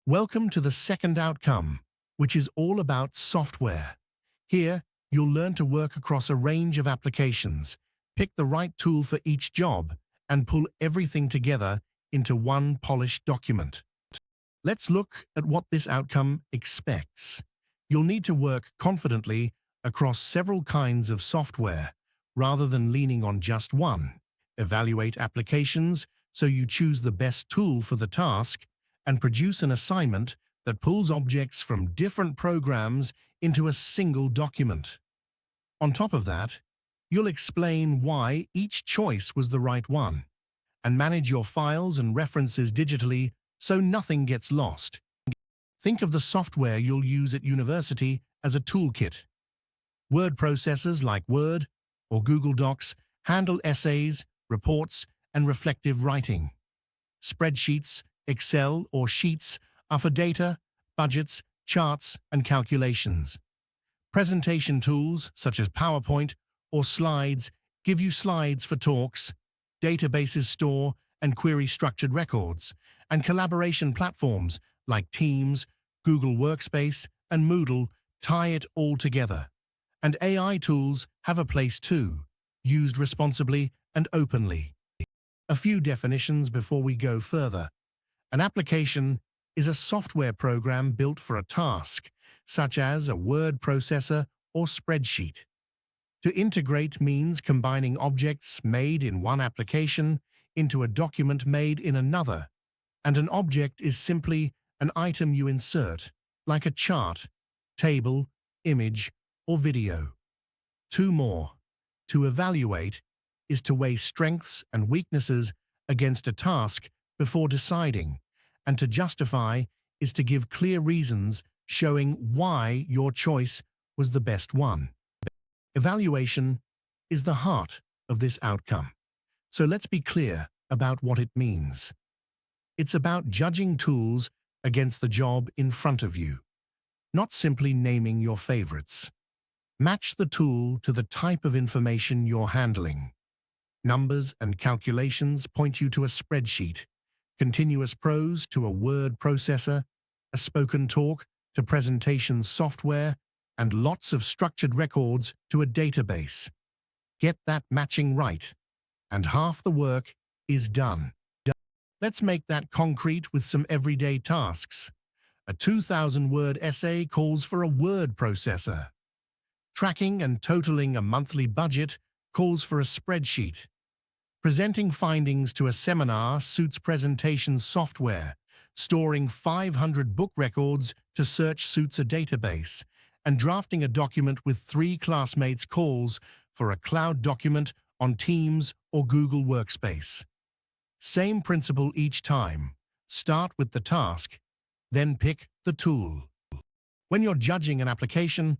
Welcome to the second outcome, which is all about software. Here, you'll learn to work across a range of applications, pick the right tool for each job, and pull everything together into one polished document. Let's look at what this outcome expects. You'll need to work confidently across several kinds of software, rather than leaning on just one. Evaluate applications so you choose the best tool for the task, and produce an assignment that pulls objects from different programs into a single document. On top of that, you'll explain why each choice was the right one, and manage your files and references digitally so nothing gets lost. Think of the software you'll use at university as a toolkit. Word processors like Word or Google Docs handle essays, reports, and reflective writing. Spreadsheets, Excel, or Sheets are for data, budgets, charts, and calculations. Presentation tools such as PowerPoint or Slides give you slides for talks. Databases store and query structured records, and collaboration platforms like Teams, Google Workspace, and Moodle tie it all together. And AI tools have a place too, used responsibly and openly. A few definitions before we go further. An application is a software program built for a task, such as a word processor or spreadsheet. To integrate means combining objects made in one application into a document made in another, and an object is simply an item you insert, like a chart, table, image, or video. Two more. To evaluate is to weigh strengths and weaknesses against a task before deciding, and to justify is to give clear reasons showing why your choice was the best one. Evaluation is the heart of this outcome. So let's be clear about what it means. It's about judging tools against the job in front of you, not simply naming your favorites. Match the tool to the type of information you're handling. Numbers and calculations point you to a spreadsheet, continuous prose to a word processor, a spoken talk to presentation software, and lots of structured records to a database. Get that matching right, and half the work is done. Let's make that concrete with some everyday tasks. A 2,000-word essay calls for a word processor. Tracking and totaling a monthly budget calls for a spreadsheet. Presenting findings to a seminar suits presentation software. Storing 500 book records to search suits a database. And drafting a document with 3 classmates calls for a cloud document on Teams or Google Workspace. Same principle each time. Start with the task, then pick the tool. When you're judging an application,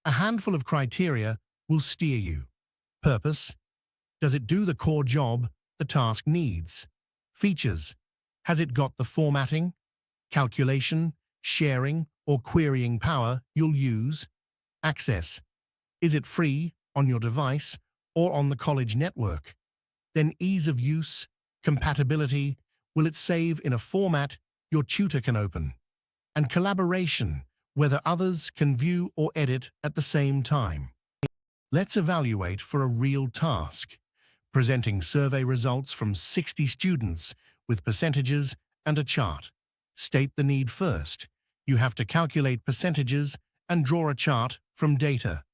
a handful of criteria will steer you. Purpose. Does it do the core job the task needs? Features. Has it got the formatting, calculation, sharing, or querying power you'll use? Access. Is it free on your device or on the college network? Then ease of use, compatibility. Will it save in a format your tutor can open? And collaboration, whether others can view or edit at the same time. Let's evaluate for a real task. Presenting survey results from 60 students with percentages and a chart. State the need first. You have to calculate percentages and draw a chart from data.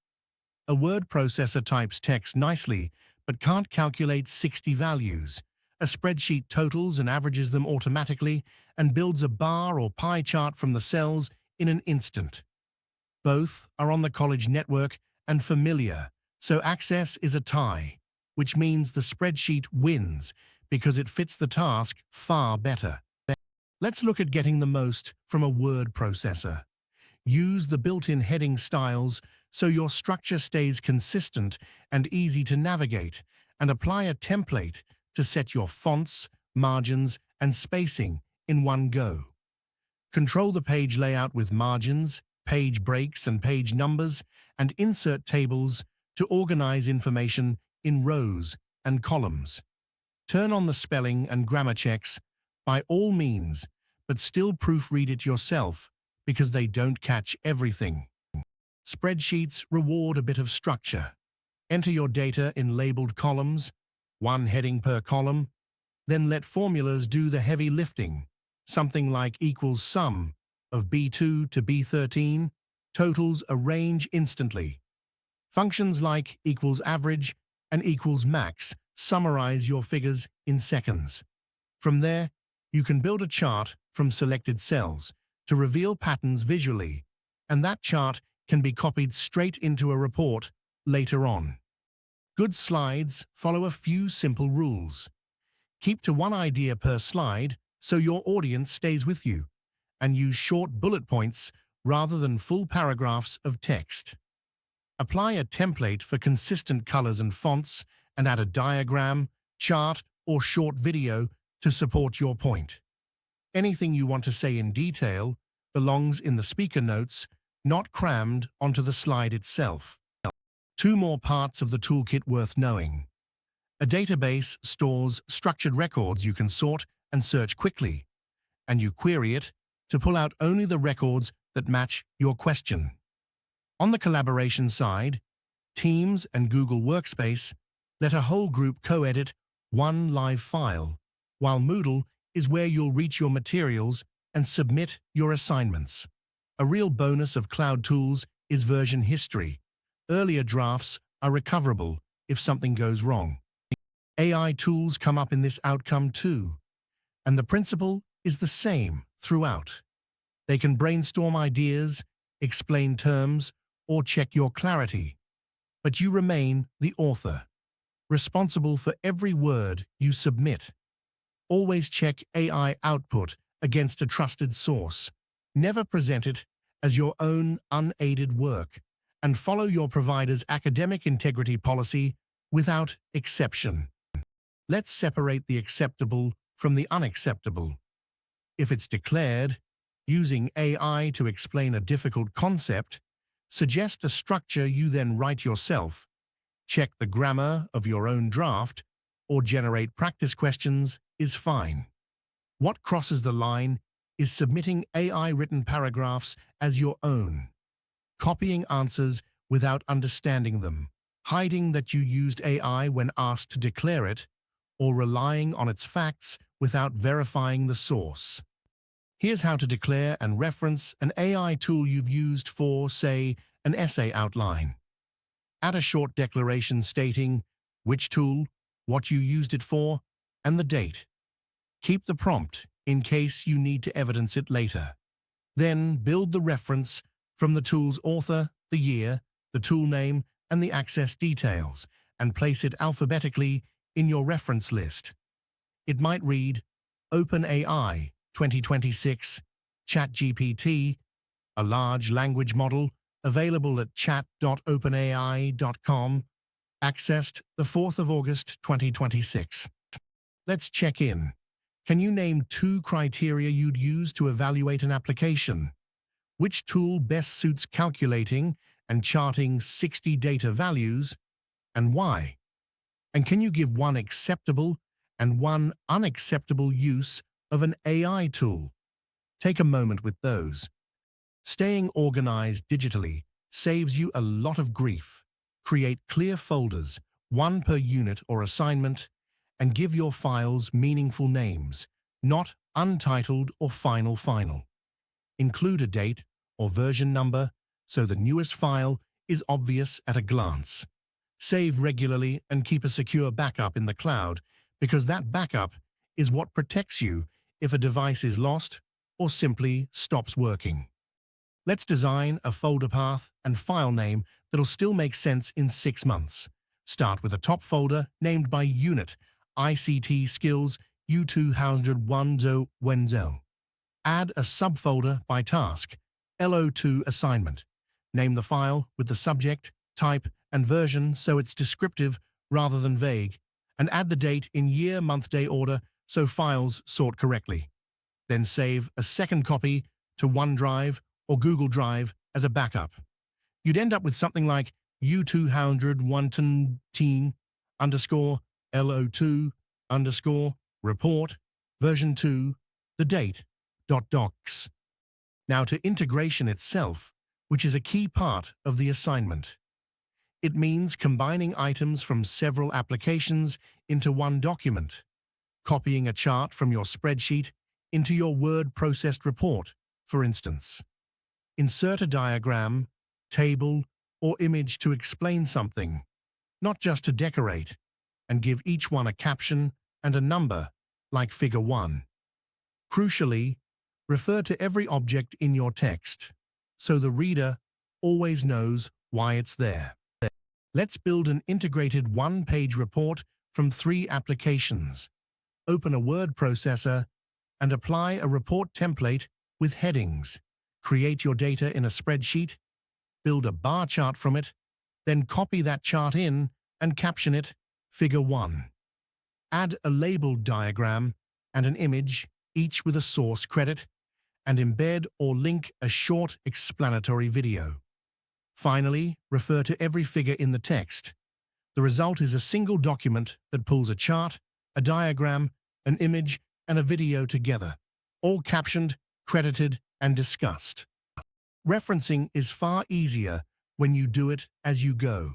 A word processor types text nicely but can't calculate 60 values. A spreadsheet totals and averages them automatically and builds a bar or pie chart from the cells in an instant. Both are on the college network and familiar, so access is a tie, which means the spreadsheet wins because it fits the task far better. Let's look at getting the most from a word processor. Use the built-in heading styles so your structure stays consistent and easy to navigate, and apply a template to set your fonts, margins, and spacing in one go. Control the page layout with margins, page breaks, and page numbers, and insert tables to organize information in rows and columns. Turn on the spelling and grammar checks by all means, but still proofread it yourself because they don't catch everything. Spreadsheets reward a bit of structure. Enter your data in labeled columns, one heading per column, then let formulas do the heavy lifting. Something like equals sum of B2 to B13 totals a range instantly. Functions like equals average and equals max summarize your figures in seconds. From there, you can build a chart from selected cells to reveal patterns visually, and that chart can be copied straight into a report later on. Good slides follow a few simple rules. Keep to one idea per slide so your audience stays with you, and use short bullet points rather than full paragraphs of text. Apply a template for consistent colors and fonts and add a diagram, chart, or short video to support your point. Anything you want to say in detail belongs in the speaker notes, not crammed onto the slide itself. Two more parts of the toolkit worth knowing. A database stores structured records you can sort and search quickly, and you query it to pull out only the records that match your question. On the collaboration side, Teams and Google Workspace let a whole group co-edit one live file, while Moodle is where you'll reach your materials and submit your assignments. A real bonus of cloud tools is version history. Earlier drafts are recoverable if something goes wrong. AI tools come up in this outcome too, and the principle is the same throughout. They can brainstorm ideas, explain terms, or check your clarity, but you remain the author, responsible for every word you submit. Always check AI output against a trusted source. Never present it as your own unaided work, and follow your provider's academic integrity policy without exception. Let's separate the acceptable from the unacceptable. If it's declared, using AI to explain a difficult concept, suggest a structure you then write yourself, check the grammar of your own draft, or generate practice questions is fine. What crosses the line is submitting AI-written paragraphs as your own, copying answers without understanding them, hiding that you used AI when asked to declare it, or relying on its facts without verifying the source. Here's how to declare and reference an AI tool you've used for, say, an essay outline. Add a short declaration stating which tool, what you used it for, and the date. Keep the prompt in case you need to evidence it later. Then build the reference from the tool's author, the year, the tool name, and the access details, and place it alphabetically in your reference list. It might read OpenAI 2026 ChatGPT, a large language model available at chat.openai.com, accessed the 4th of August 2026. Let's check in. Can you name 2 criteria you'd use to evaluate an application? Which tool best suits calculating and charting 60 data values, and why? And can you give one acceptable and one unacceptable use of an AI tool? Take a moment with those. Staying organized digitally saves you a lot of grief. Create clear folders, one per unit or assignment, and give your files meaningful names, not untitled or final. Include a date or version number so the newest file is obvious at a glance. Save regularly and keep a secure backup in the cloud, because that backup is what protects you if a device is lost or simply stops working. Let's design a folder path and file name that'll still make sense in 6 months. Start with a top folder named by unit, ICT Skills U2010. Add a subfolder by task, LO2 assignment. Name the file with the subject, type, and version so it's descriptive rather than vague, and add the date in year, month, day order so files sort correctly. Then save a second copy to OneDrive or Google Drive as a backup. You'd end up with something like U2010_LO2_report version 2, the date, Docs. Now to integration itself, which is a key part of the assignment. It means combining items from several applications into one document, copying a chart from your spreadsheet into your word-processed report, for instance. Insert a diagram, table, or image to explain something, not just to decorate, and give each one a caption and a number, like Figure 1. Crucially, refer to every object in your text, so the reader always knows why it's there. Let's build an integrated one-page report from 3 applications. Open a word processor and apply a report template with headings. Create your data in a spreadsheet, build a bar chart from it, then copy that chart in and caption it Figure 1. Add a labeled diagram and an image, each with a source credit, and embed or link a short explanatory video. Finally, refer to every figure in the text. The result is a single document that pulls a chart, a diagram, an image, and a video together, all captioned, credited, and discussed. Referencing is far easier when you do it as you go.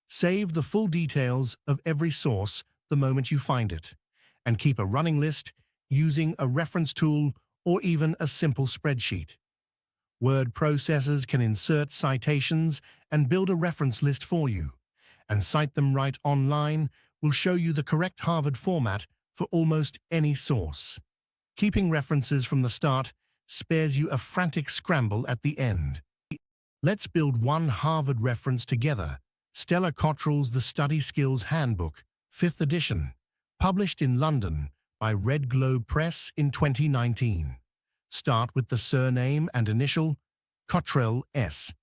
Save the full details of every source the moment you find it, and keep a running list using a reference tool or even a simple spreadsheet. Word processors can insert citations and build a reference list for you, and Cite Them Right online will show you the correct Harvard format for almost any source. Keeping references from the start spares you a frantic scramble at the end. Let's build one Harvard reference together. Stella Cottrell's The Study Skills Handbook, 5th edition, published in London by Red Globe Press in 2019. Start with the surname and initial, Cottrell S.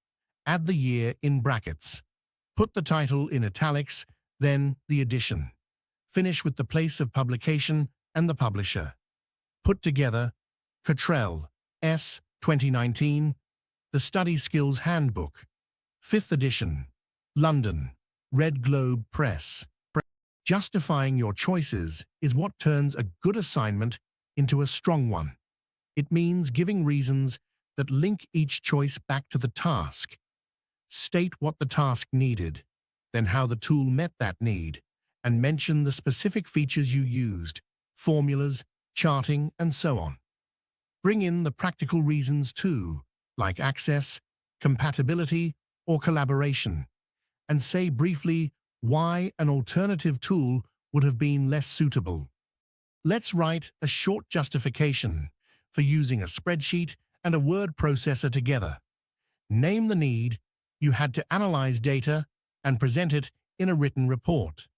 Add the year in brackets. Put the title in italics, then the edition. Finish with the place of publication and the publisher. Put together, Cottrell S. 2019, The Study Skills Handbook, 5th edition, London, Red Globe Press. Justifying your choices is what turns a good assignment into a strong one. It means giving reasons that link each choice back to the task. State what the task needed, then how the tool met that need, and mention the specific features you used, formulas, charting, and so on. Bring in the practical reasons too, like access, compatibility, or collaboration, and say briefly why an alternative tool would have been less suitable. Let's write a short justification for using a spreadsheet and a word processor together. Name the need you had to analyze data and present it in a written report.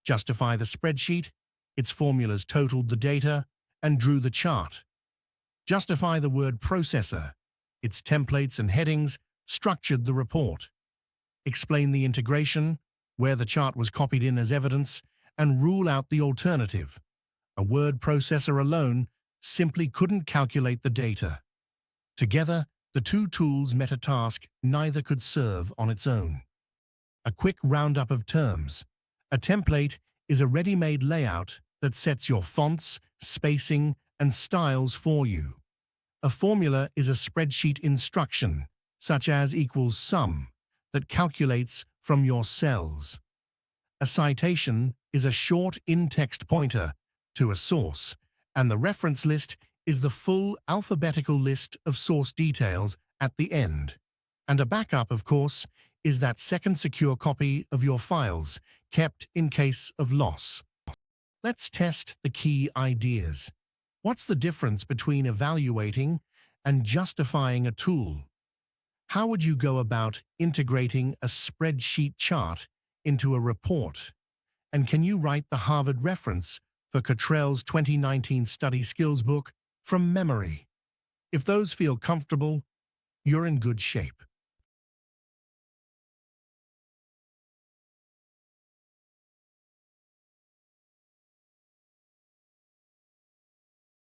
Justify the spreadsheet, its formulas totaled the data and drew the chart. Justify the word processor, its templates and headings structured the report. Explain the integration, where the chart was copied in as evidence, and rule out the alternative. A word processor alone simply couldn't calculate the data. Together, the two tools met a task neither could serve on its own. A quick roundup of terms. A template is a ready-made layout that sets your fonts, spacing, and styles for you. A formula is a spreadsheet instruction, such as equals sum, that calculates from your cells. A citation is a short in-text pointer to a source, and the reference list is the full alphabetical list of source details at the end. And a backup, of course, is that second secure copy of your files, kept in case of loss. Let's test the key ideas. What's the difference between evaluating and justifying a tool? How would you go about integrating a spreadsheet chart into a report? And can you write the Harvard reference for Cottrell's 2019 Study Skills book from memory? If those feel comfortable, you're in good shape.